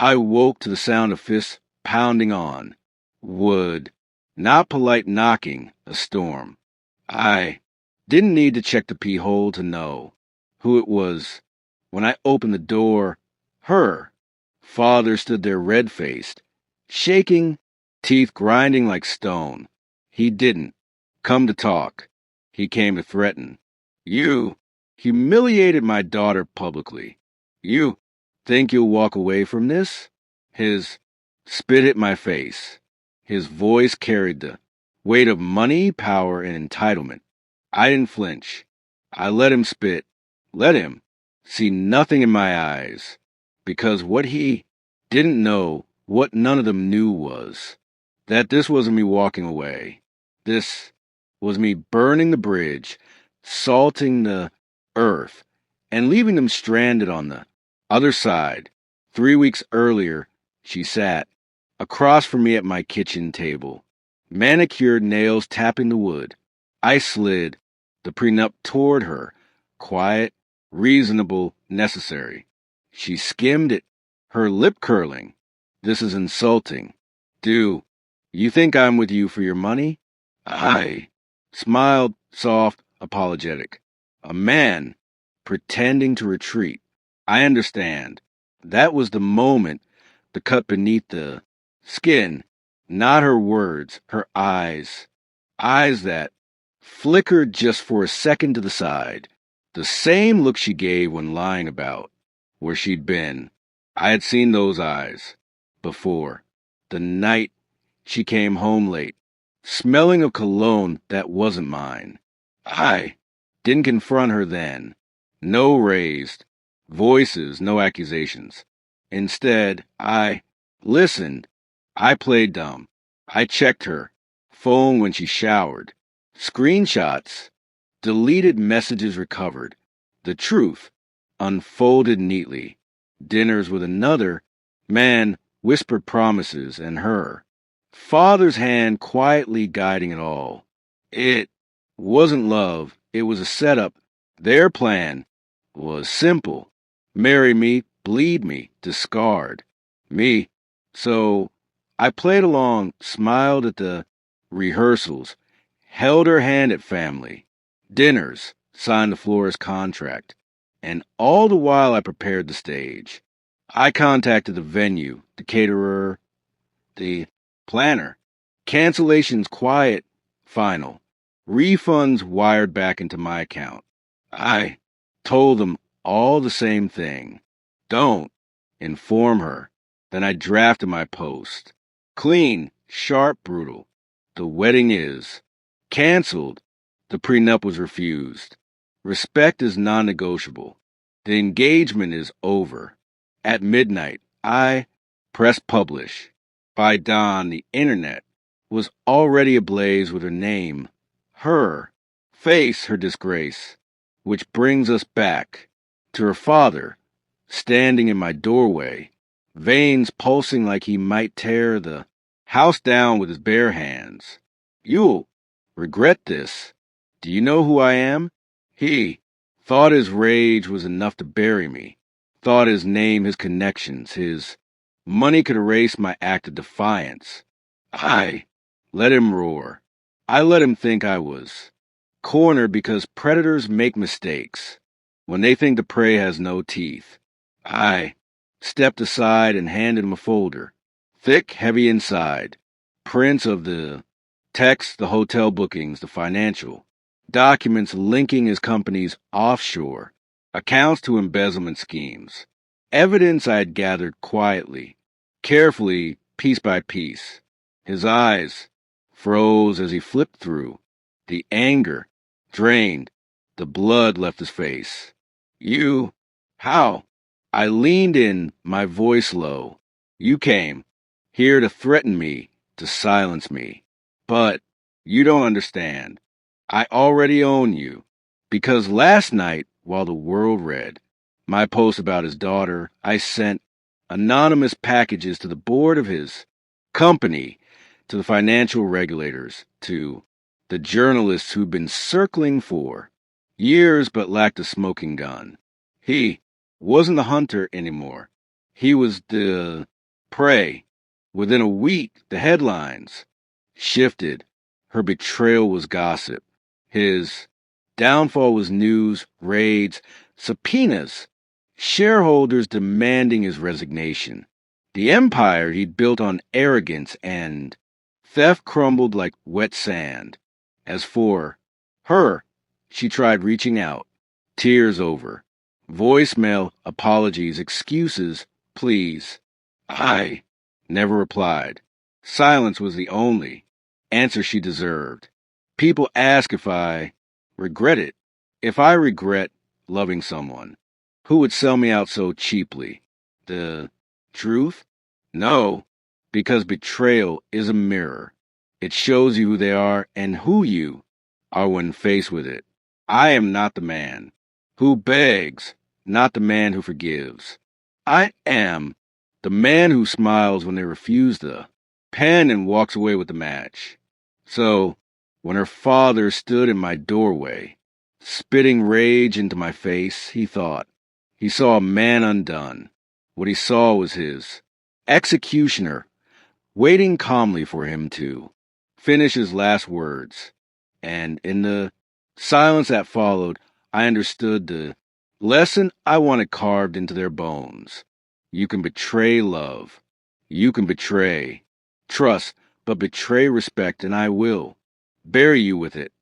I woke to the sound of fists pounding on wood, not polite knocking, a storm. I didn't need to check the pee hole to know who it was. When I opened the door, her father stood there red-faced, shaking, teeth grinding like stone. He didn't come to talk. He came to threaten. You humiliated my daughter publicly. You think you'll walk away from this? His spit hit my face. His voice carried the weight of money, power, and entitlement. I didn't flinch. I let him spit, let him see nothing in my eyes, because what he didn't know, what none of them knew, was that this wasn't me walking away. This was me burning the bridge, salting the earth, and leaving them stranded on the other side. 3 weeks earlier, she sat across from me at my kitchen table, manicured nails tapping the wood. I slid the prenup toward her, quiet, reasonable, necessary. She skimmed it, her lip curling. This is insulting. Do you think I'm with you for your money? I smiled, soft, apologetic. A man pretending to retreat. I understand. That was the moment, the cut beneath the skin, not her words, her eyes. Eyes that flickered just for a second to the side. The same look she gave when lying about where she'd been. I had seen those eyes before. The night she came home late, smelling of cologne that wasn't mine. I didn't confront her then. No raised voices, no accusations. Instead, I listened. I played dumb. I checked her phone when she showered. Screenshots, deleted messages recovered. The truth unfolded neatly. Dinners with another man, whispered promises, and her father's hand quietly guiding it all. It wasn't love, it was a setup. Their plan was simple. Marry me, bleed me, discard me. So I played along, smiled at the rehearsals, held her hand at family dinners, signed the florist contract, and all the while I prepared the stage. I contacted the venue, the caterer, the planner. Cancellations quiet, final. Refunds wired back into my account. I told them all the same thing. Don't inform her. Then I drafted my post. Clean, sharp, brutal. The wedding is canceled. The prenup was refused. Respect is non-negotiable. The engagement is over. At midnight, I press publish. By dawn, the internet was already ablaze with her name, her face, her disgrace, which brings us back to her father, standing in my doorway, veins pulsing like he might tear the house down with his bare hands. You'll regret this. Do you know who I am? He thought his rage was enough to bury me, thought his name, his connections, his money could erase my act of defiance. I let him roar. I let him think I was cornered because predators make mistakes when they think the prey has no teeth. I stepped aside and handed him a folder, thick, heavy inside, prints of the text, the hotel bookings, the financial documents linking his company's offshore accounts to embezzlement schemes. Evidence I had gathered quietly, carefully, piece by piece. His eyes froze as he flipped through. The anger drained. The blood left his face. You? How? I leaned in, my voice low. You came here to threaten me, to silence me. But you don't understand. I already own you. Because last night, while the world read my post about his daughter, I sent anonymous packages to the board of his company, to the financial regulators, to the journalists who'd been circling for years but lacked a smoking gun. He wasn't the hunter anymore. He was the prey. Within a week, the headlines shifted. Her betrayal was gossip. His downfall was news, raids, subpoenas, shareholders demanding his resignation. The empire he'd built on arrogance and theft crumbled like wet sand. As for her, she tried reaching out. Tears over. Voicemail, apologies, excuses, please. I never replied. Silence was the only answer she deserved. People ask if I regret it. If I regret loving someone, who would sell me out so cheaply? The truth? No, because betrayal is a mirror. It shows you who they are and who you are when faced with it. I am not the man who begs, not the man who forgives. I am the man who smiles when they refuse the pen and walks away with the match. So, when her father stood in my doorway, spitting rage into my face, he thought. He saw a man undone. What he saw was his executioner waiting calmly for him to finish his last words. And in the silence that followed, I understood the lesson I wanted carved into their bones. You can betray love. You can betray trust, but betray respect, and I will bury you with it.